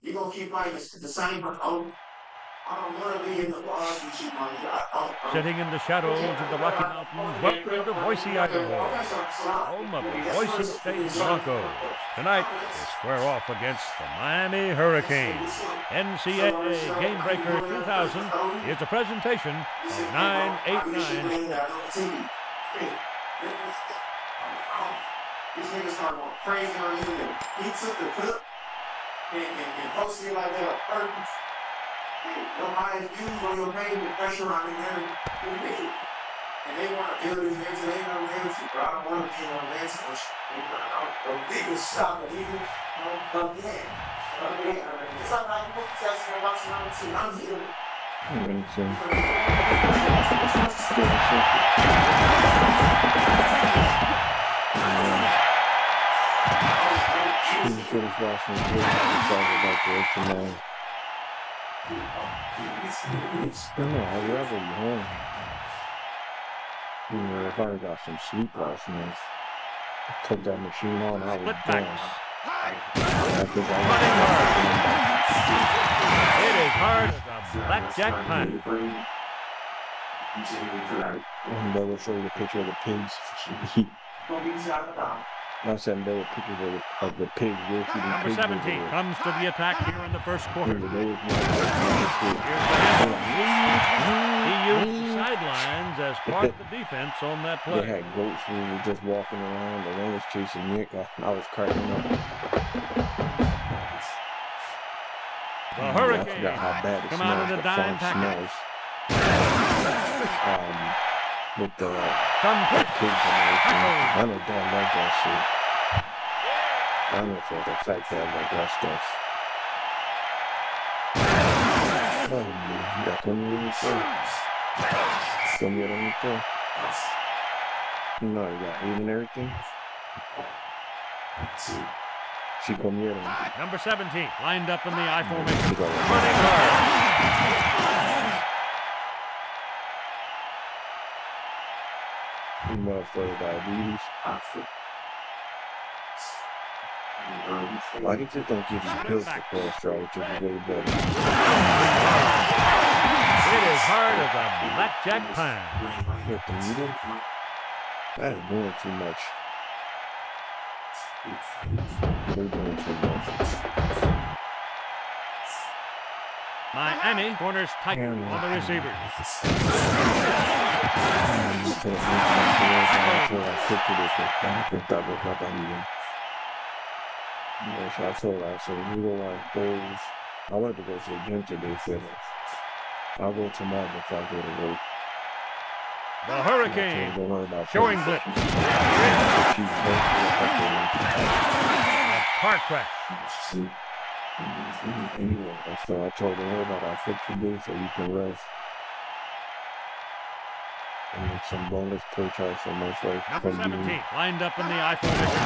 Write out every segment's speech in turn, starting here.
You gonna keep playing the same? Oh, I don't want to be in the bars and keep playing. Sitting in the shadows of the Rocky Mountains, welcome to Boise, Idaho, home of the Boise State Broncos. Tonight, they square off against the Miami Hurricanes. NCAA Gamebreaker 2000 is a presentation of 989. These niggas start going crazy on you. He took the clip and posted it like that on purpose. Your highest views on your page and pressure on the internet. And they want to build these niggas, they ain't no legacy, bro. I don't want to be on legacy or shit. Niggas stop it, nigga. It's like I put the test and watch another team. I'm here. Finish watching the video and talk about the tonight. I'd rather be home. You know, if I got some sleep last night, I took that machine on, I was done. It is hard as a blackjack pine. And they will show you a picture of the pigs. I sent them pictures of the pigs. Number 17 comes to the attack here in the first quarter. He used the sidelines as part of the defense on that play. They had goats who were just walking around. The one was chasing Nick. I was cracking up. The Hurricanes come out in a dime package. With the complete pigs and everything. I know Dan like that shit. I know for the fact that I like that stuff. Ya comieron. No, you got eating everything. She comieron. Number 17 lined up in the I formation. Running hard. You motherfucker diabetes. Why they just don't give you pills for cholesterol, which is way better? It is hard as a blackjack pine. With the needle? That is doing too much. They're doing too much. Miami corners tight on the receivers. I told her, I said, we go like those. I wanted to go to the gym today, so I'll go tomorrow before I go to work. The Hurricane showing blitz. A car crash. Anyway, so I told her about our fix today so you can rest. And make some bonus play try so much like Number 17 lined up in the I formation.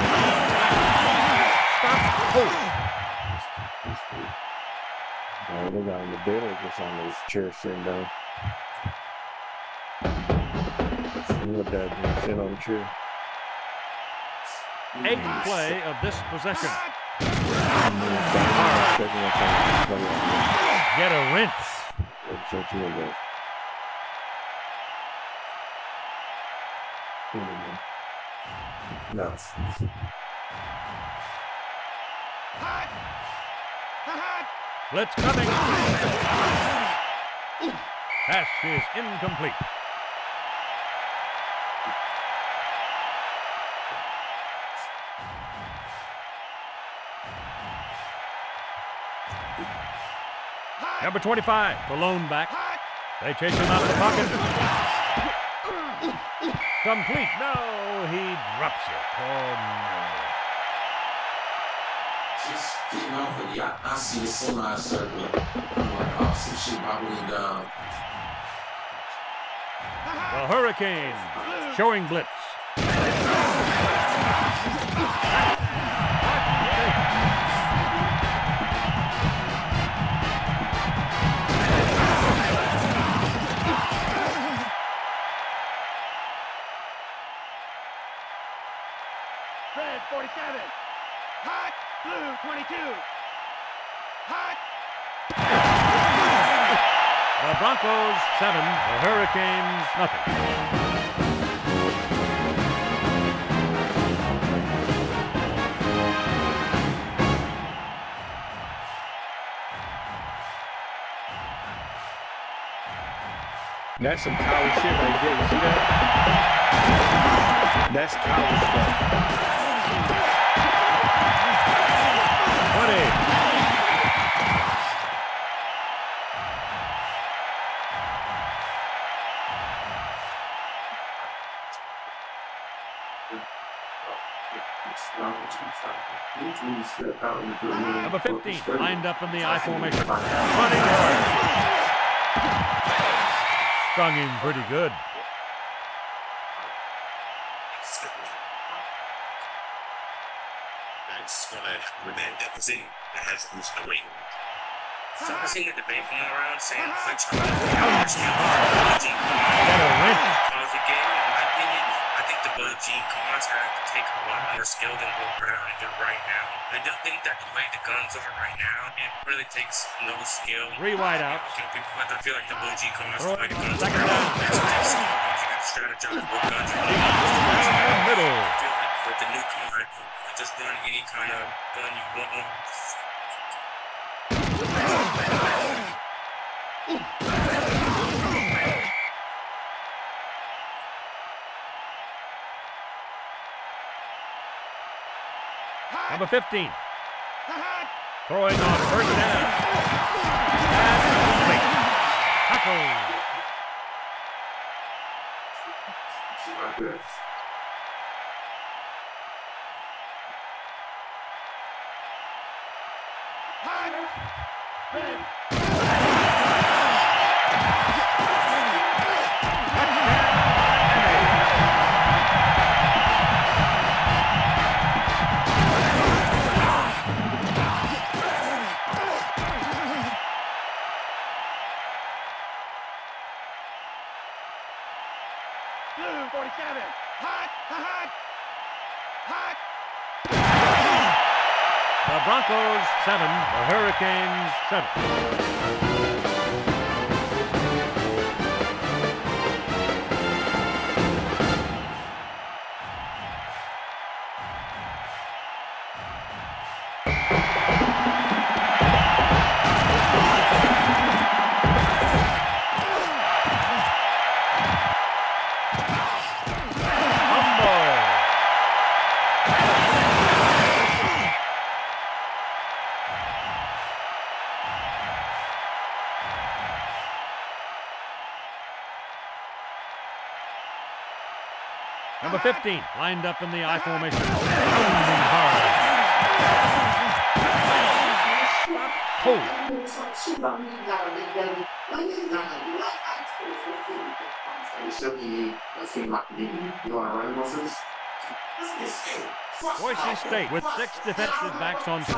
The guy in the bed or just on his chair sitting down. Look at that, sitting on the chair. 8th play of this possession. Get a rinse. No. Blitz coming. Pass is incomplete. Number 25, the lone back. They chase him out of the pocket. Complete. No, he drops it. Oh, no. Just getting off of the, I see the semi-circle. I'm like, oh, some shit bobbling down. The Hurricanes showing blitz. Red 47. Hot blue 22. The Broncos 7, the Hurricanes nothing. That's some college shit right there. You see that? That's college stuff. 20. Number 15, lined up in the I formation. Running hard. Stung him pretty good. That's with that deficit that has to lose the weight. So I've seen a debate going around saying which skill cause the game. In my opinion, I think the Billie Jean Cards have to take a lot more skill than what we're having to do right now. I do think that the way the guns are right now, it really takes no skill. 3 wide out. I feel like the Billie Jean Cards, the way the guns Second are down. right now, it takes skill. You got to strategize what guns are Middle. I feel like with the new card, just run any kind of gun you want. Number 15. Throwing on first down. And complete. Tackle. The Broncos 7, the Hurricanes 7. Number 15, lined up in the I formation. Hard. Pull. Boise State with 6 defensive backs on 6.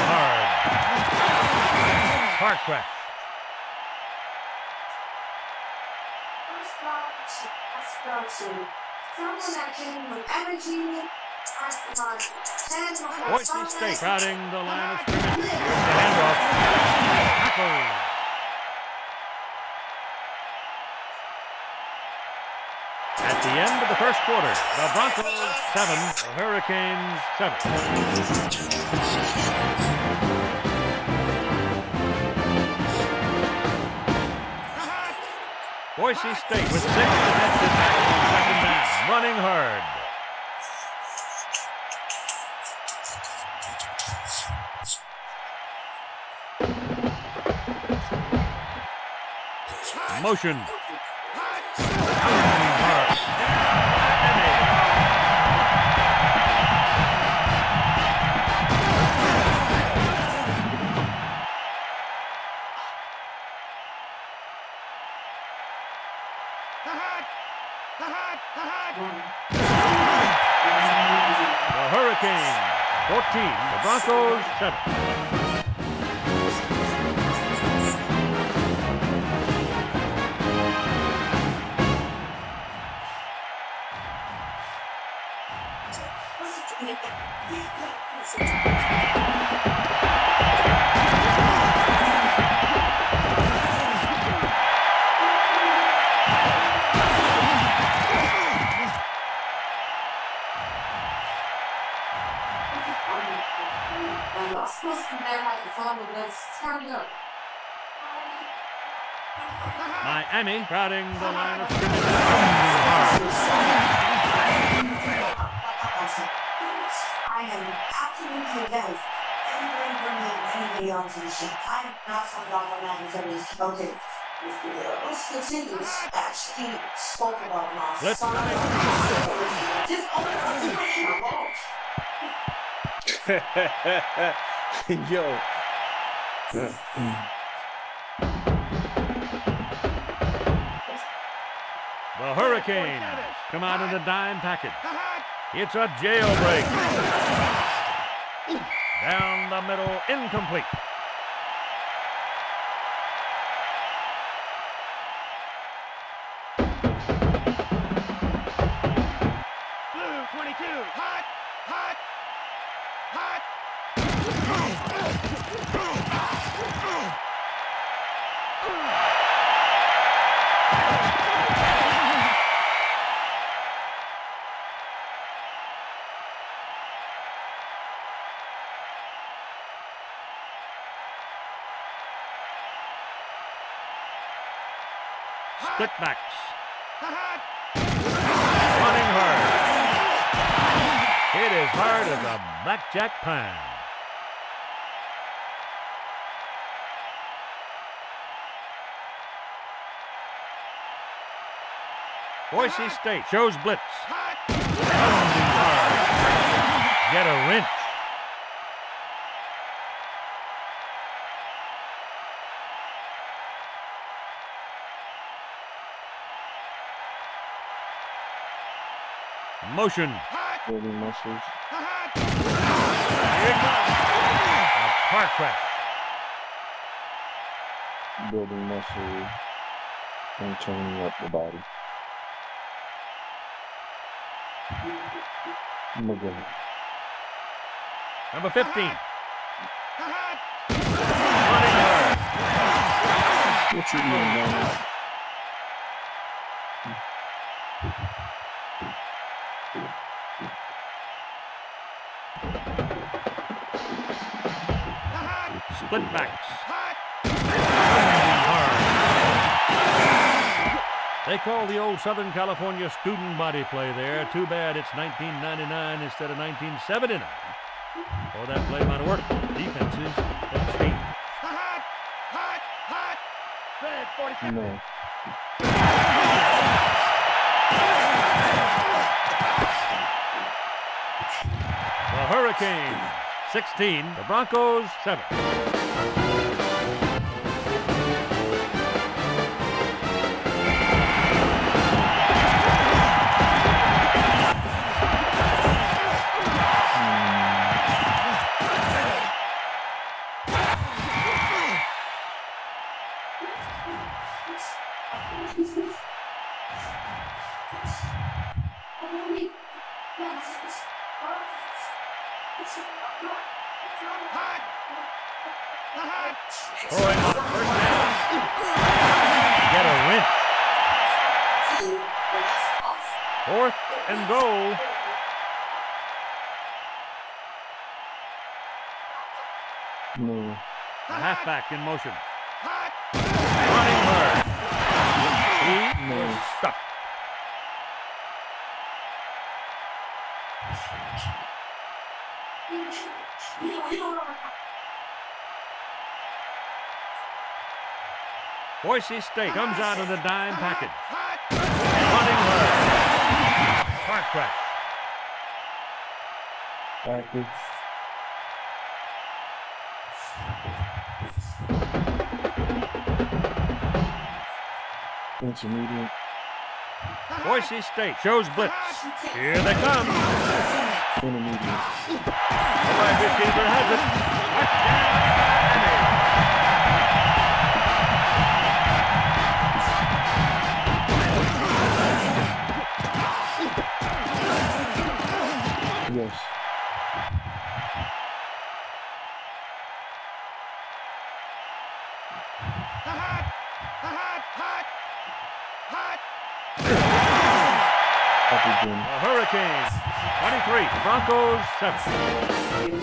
Hard. Park crash. Boise State crowding the line of scrimmage. Here's the handoff. Tackle. At the end of the first quarter, the Broncos 7, the Hurricanes 7. Boise State with 6 defensive backs on second down, running hard. Motion. The Hurricanes 14, the Broncos 7. I'm not supposed to know how to follow this. Turn up. Miami crowding the line of scrimmage. I am absolutely against anybody bringing anybody onto the ship. I am not signed off on that until this. Okay. Let's continue. Actually spoke about my Let's son. Just open up the question alone. Yo. The Hurricanes come out in a dime package. It's a jailbreak. Down the middle, incomplete. Blue 22, hot, hot, hot. Split backs. Hot. Running hard. It is hard as a blackjack pine. Boise State shows blitz. Pounding hard. Get a wrench. Motion. Building muscles. Here it comes. A car crash. Building muscle. And turning up the body. McGill. Number 15. Running hard. What you eating, man? Split backs. They call the old Southern California student body play there. Too bad it's 1999 instead of 1979. Or that play might have worked. Defenses have changed. No. The Hurricanes 16, the Broncos 7. Throwing on first down. Get a wrench. 4th and goal. No. The halfback in motion. Running hard. He is stuck. Boise State comes out of the dime package. Running hard. Car crash. Active. Intermediate. Boise State shows blitz. Here they come. Intermediate. The wide receiver has it. Touchdown, Yes. Hot. The Hurricanes 23, Broncos 7.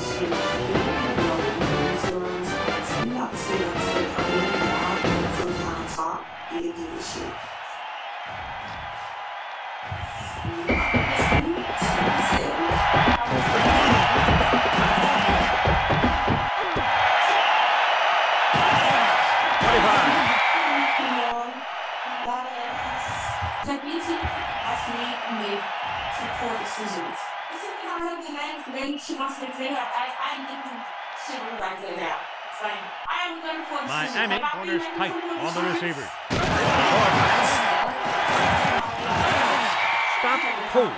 Miami corners tight on the receivers. Stop cold.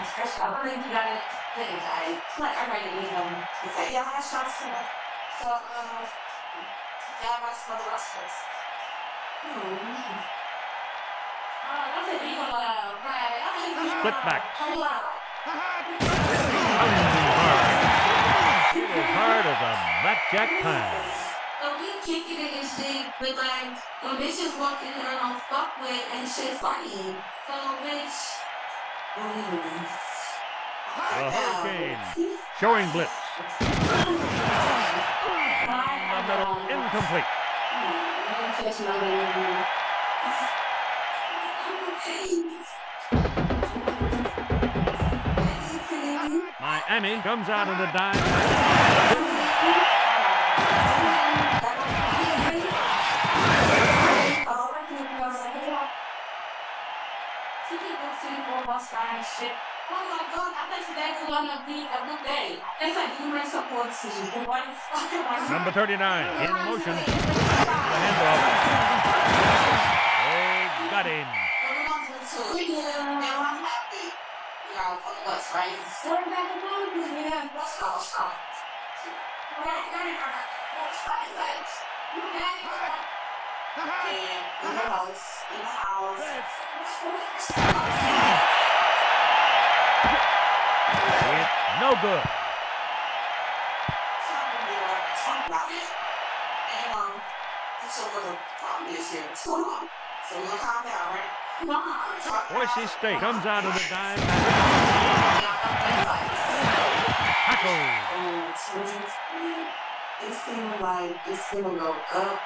Split back. It is hard as a blackjack pound. So we kicking it and shit, but like when bitches walk in here and don't fuck with and shit funny. So bitch. The Hurricanes showing blitz. The middle incomplete. Miami comes out of the dime. Shit. Oh my god, I bet you that's gonna be a good day. It's like human support system. What the fuck am I doing? Number 39 in motion. The handoff. They got him. It's no good. Boise State comes out of the dime. Tackle. It's gonna go up.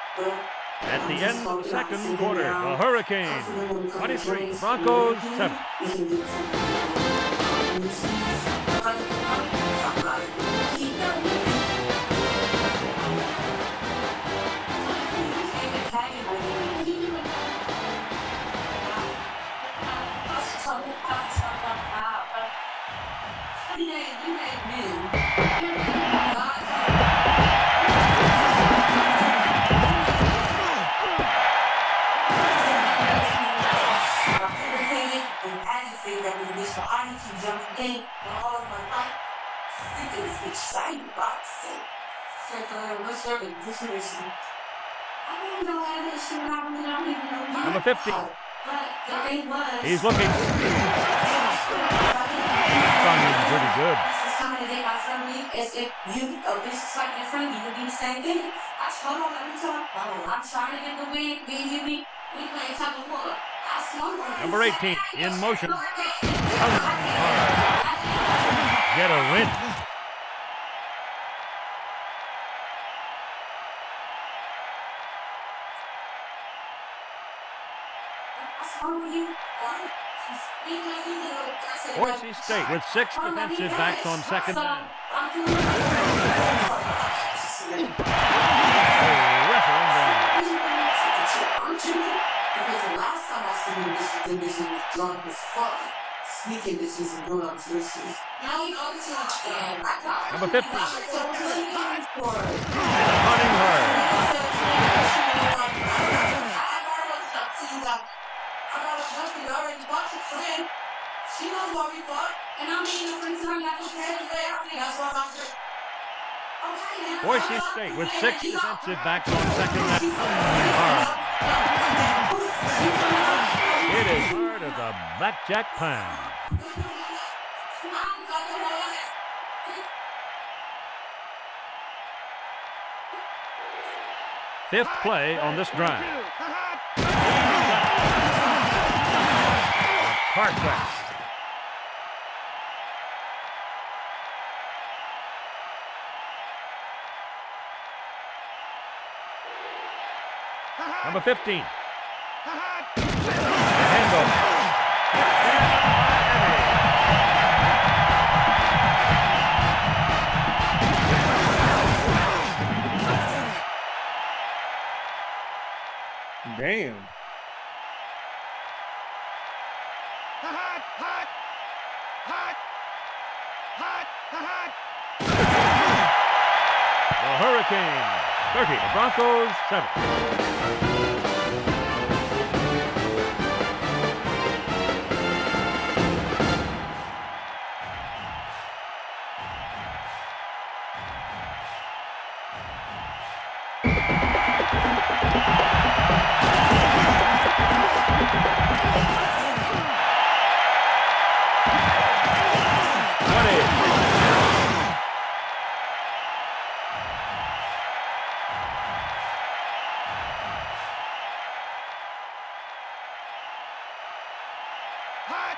At the end of the second quarter, the Hurricanes 23, Broncos 7. Number 50. He's looking. Sounding pretty good. Number 18 in motion. Get a win. Boise State with 6 defensive backs on second down. Referee down. Because the last time I seen this was drunk as fuck. Sneaking bitches and doing up bitches. Now we go to Number 50. Hunting her. She knows what we fuck, and I'm being a friend to her, not just here today. That's what I'm saying. Boise State with 6 defensive backs on second down. It is hard as a blackjack pound. Fifth play on this drive. Car crash. Number 15. Hot. The handoff. Damn. Hot. Hot. Hot. Hot. Hot. The Hurricanes 30. The Broncos 7.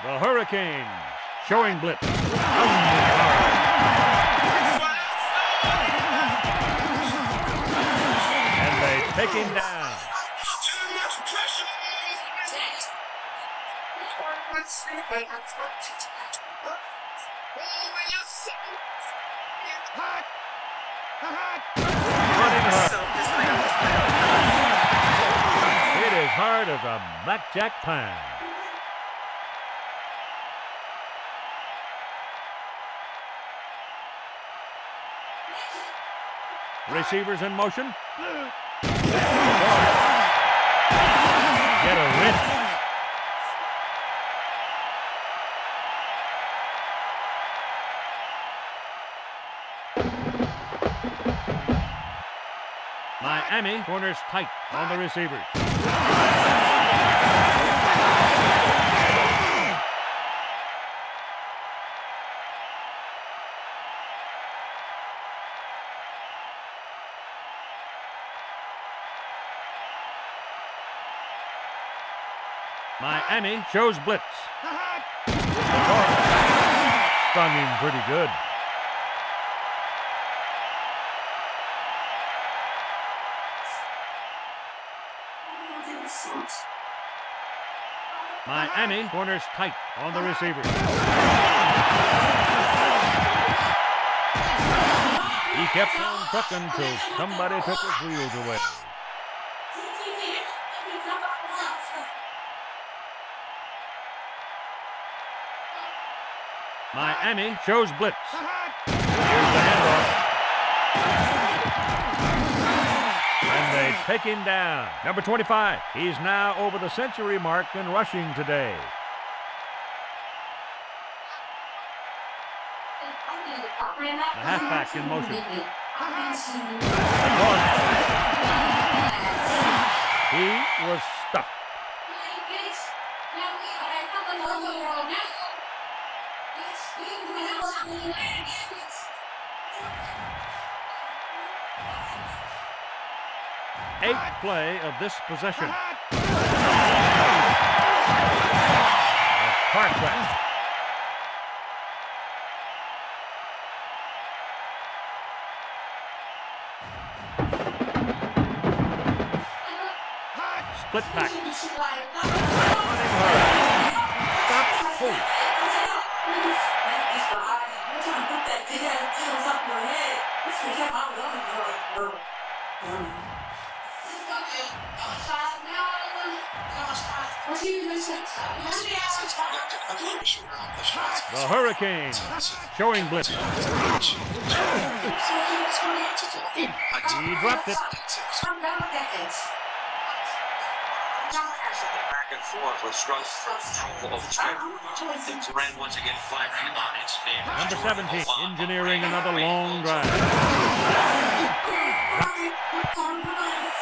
The Hurricanes showing blitz. And they take him down. Hot. Hot. Running hard. It is hard as a blackjack pine. Receivers in motion. Blue. Get a wrench. Miami corners tight on the receivers. Miami shows blitz. Hot. Stung him pretty good. Miami corners tight on the receivers. He kept on trucking till somebody took his wheels away. Miami shows blitz. Here's the handoff. And they take him down. Number 25. He's now over the century mark in rushing today. The halfback in motion. He was stuck. Eighth play of this possession. A car crash. Split back. Stop. Hold. The Hurricanes showing blitz. He dropped it. Back and forth with strength ran once again 5 on its name. Number 17, engineering another long drive.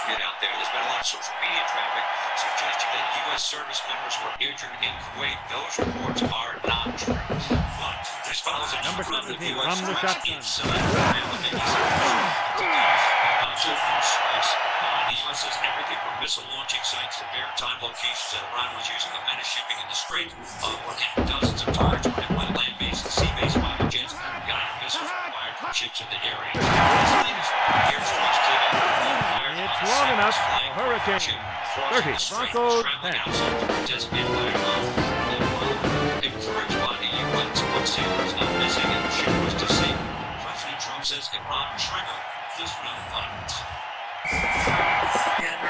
Get out there. There's been a lot of social media traffic suggesting that U.S. service members were injured in Kuwait. Those reports are not true. But this follows a Number number of 17 U.S. from the shotgun. The U.S. says everything from missile launching sites to maritime locations that Iran was using the menace shipping in the Strait. Dozens of targets were hit by land-based and sea-based fighter jets. Guided missiles were fired from chips in the area. Airstrikes came in. It's long enough. Hurricane. 30. Broncos 10. Designated by encouraged by the UN sports sailors not missing and the ship was to sea. President Trump says Iran triggered this round of violence. The end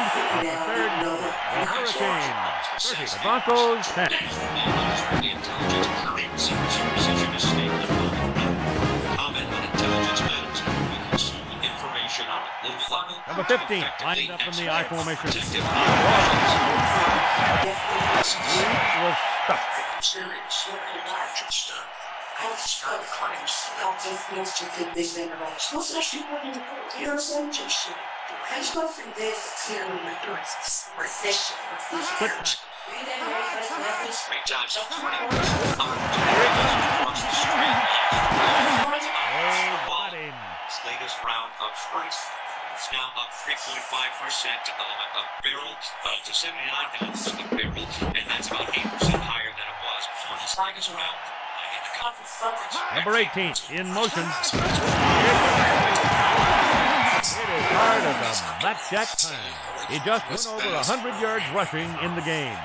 of the third quarter. The Hurricane. 30. The Broncos 10. The intelligence precision is statement. Comment on intelligence matters. We consume information on a global level. Number 15. Lined up in the I formation. He was stuck. Quick back. Great job. So 21. Got him. Latest round of strikes. It's now up 3.5% a barrel to 79 pounds a barrel, and that's about 8% higher than it was before the flag is around. In the conference. Number 18. In motion. It is hard as a blackjack time. He just went over 100 yards rushing in the game.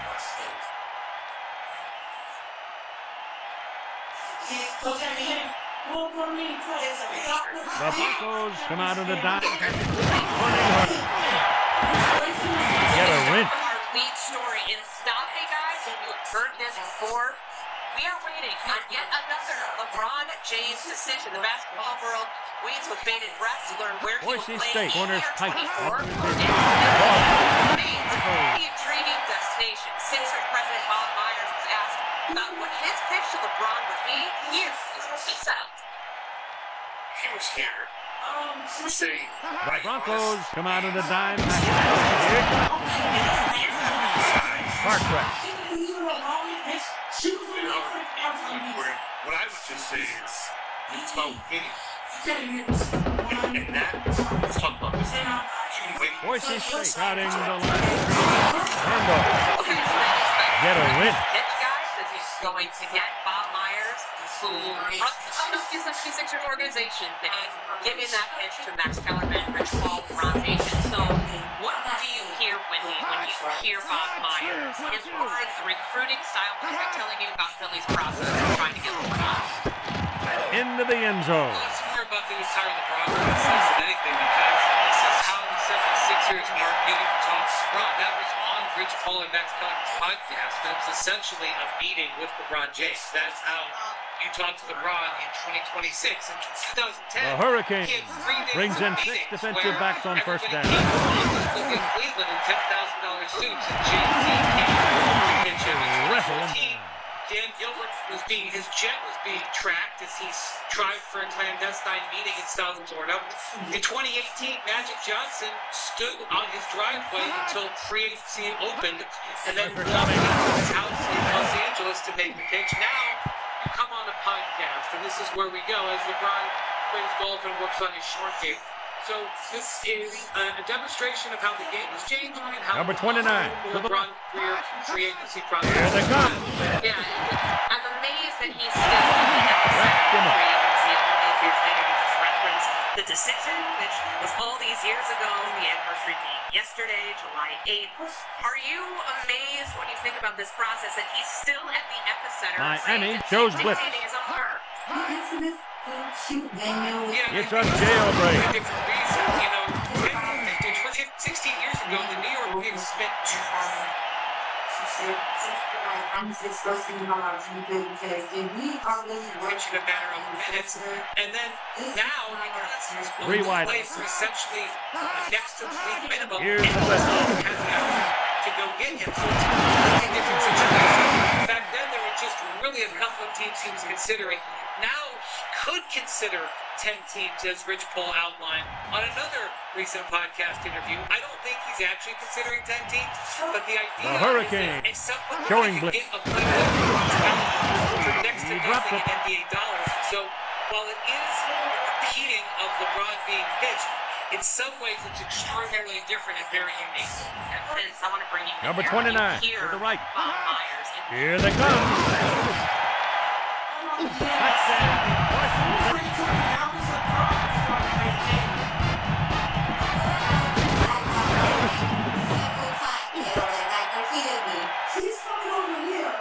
The Broncos come out of the dime. Get a wrench. Our lead story in stop. Hey guys, have you heard this before? We are waiting on yet another LeBron James decision. The basketball world waits with bated breath to learn where he will Boise play State corners in tight. 24. And the intriguing destination. Sixers President Bob Myers was asked about what his pitch to LeBron would be. Here is what he said. He was here. Say, The Broncos come out of the dime. Park track. what I would just say is, it's about winning. And that, let's talk about this. Boise State cutting the line. Handoff. Okay, so that's Get a win. pitch, guys, that he's going to get Bob Myers, who runs the Sixers organization, and giving that pitch to Max Kellerman, Rich Paul, Ron Nation. So, what do you hear when you hear Bob Myers? His words, the recruiting style, what am I telling you about Philly's process of trying to get LeBron? Into the end zone. It's more about the entire LeBron process than anything, because this is how the 76ers are getting to talk to LeBron. That was on Rich Paul and Max Kellerman's podcast, but it was essentially a meeting with LeBron James. That's how you talk to LeBron in 2026. In 2010, The Hurricane he had 3 day brings in 6 meetings defensive where backs on first down. everybody came in Cleveland in $10,000 suits, and Jay-Z came to pitch him in Wrestle him 2014. down. Dan Gilbert his jet was being tracked as he tried for a clandestine meeting in South Florida. In 2018, Magic Johnson stood on his driveway until free agency opened, and then walked into his house in Los Angeles to make the pitch. Now, you come on a podcast, and this is where we go as LeBron plays golf and works on his short game. So this is a demonstration of how the game is changing and how Number 29. LeBron career free agency process. Here they come. Yeah, I'm amazed that he's still in the Wrapped him up. free agency. I don't know if you're thinking of this reference. The decision, which was all these years ago, the anniversary being yesterday, July 8th. Are you amazed when you think about this process that he's still at the epicenter of free Miami agency, shows blitz. dictating his own heart? It's a jailbreak. Different reason, 16 years ago, the New York Knicks spent mentioned a matter of minutes, and then now Rewind. plays essentially next to the league minimum. Here's the and blitz. has the effort to go get him. So it's a completely different situation. Back then, there were just really a couple of teams he was considering. Now he could consider 10 teams, as Rich Paul outlined on another recent podcast interview. I don't think he's actually considering 10 teams, but the idea The Hurricane is that someone showing can blitz. get a player for next to He dropped nothing it. in NBA dollars. So while it is repeating some ways it's extraordinarily different and very unique. And Vince, I want to bring you in Number here. 29 Here, to the right. Bob Myers. Here they come. She's coming over here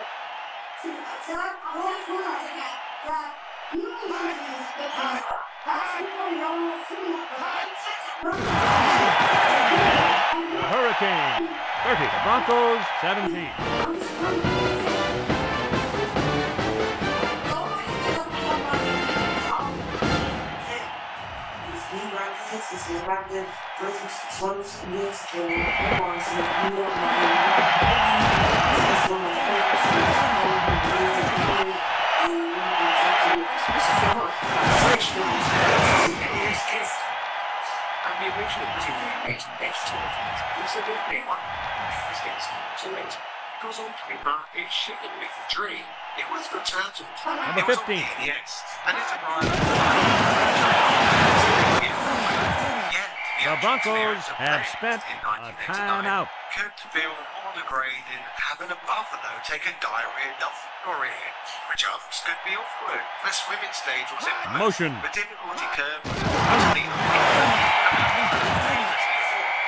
to attack one flag that you know is the camera. The Hurricane 30. The Broncos 17. This is rapid versus slopes against the horns of the New York And the original team next to it was a bit big one. This gets too late. Because ultimately, it's shitting with the dream. It was the turtle. Number It was 15. on PDX, and it arrived. The Broncos have spent a timeout. Could Bill Aldergrade in having a buffalo take a diarrhea Northern which others could be off-road. The swimming stage was in Motion. The difficulty curve was utterly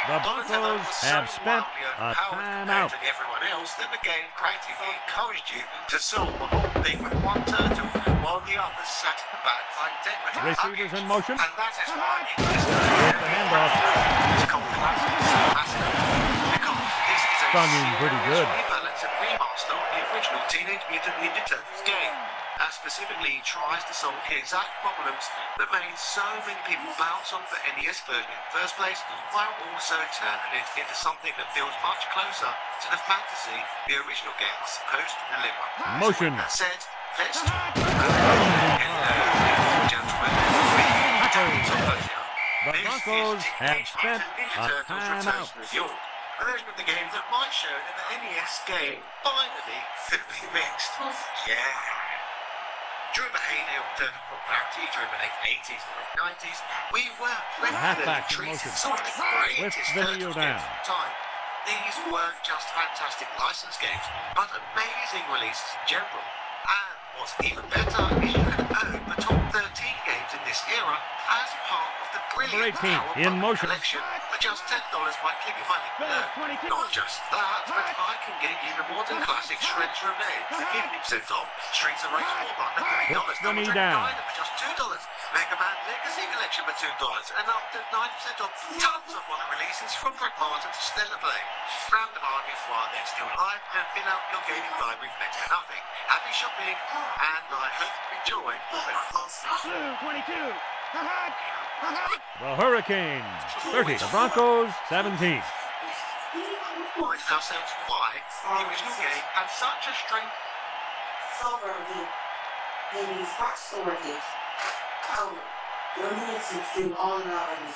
The Broncos have spent a timeout. everyone else that the game practically encouraged you to solve the whole thing with one turtle while the others sat in the back like dead. Receivers in motion. And that is why Here's the handoff. it's called the massive because this is a Stung him pretty good. rebalance and remaster of the original Teenage Mutant Ninja Turtles game. Specifically tries to solve the exact problems that made so many people bounce on the NES version in the first place, while also turning it into something that feels much closer to the fantasy the original game was supposed to deliver. Motion. That said, let's talk about gentlemen. The Broncos have spent a timeout. A version of the game that might show in the NES game finally could be mixed. Yeah. During the heyday of turtle popularity during the late 80s and late 90s, we were halfback in treated motion. some of the greatest With video turtles down. games of the time. These weren't just fantastic license games, but amazing releases in general. And what's even better is you can own the top 13 games in this era as part of the brilliant Number 18 in motion. collection for just $10 by clicking my link below. Not just that, but I can get you the modern classic Shreds Remain for 50% off. Streets of Rage 4 Button at $3. Puts the knee Double down. Dragon 9 for just $2. Mega Man Legacy Collection for $2. And up to 90% off tons of modern releases from Pragmata to Stellar Blade. Grab the bargains while they're still alive and fill out your gaming library for next to nothing. Happy shopping, and I hope you enjoy the Blue 22. The Hurricanes 30. The Broncos 17. Point ourselves why the original game had such a strength. sovereignty in these backstories. Limited to all knowledge.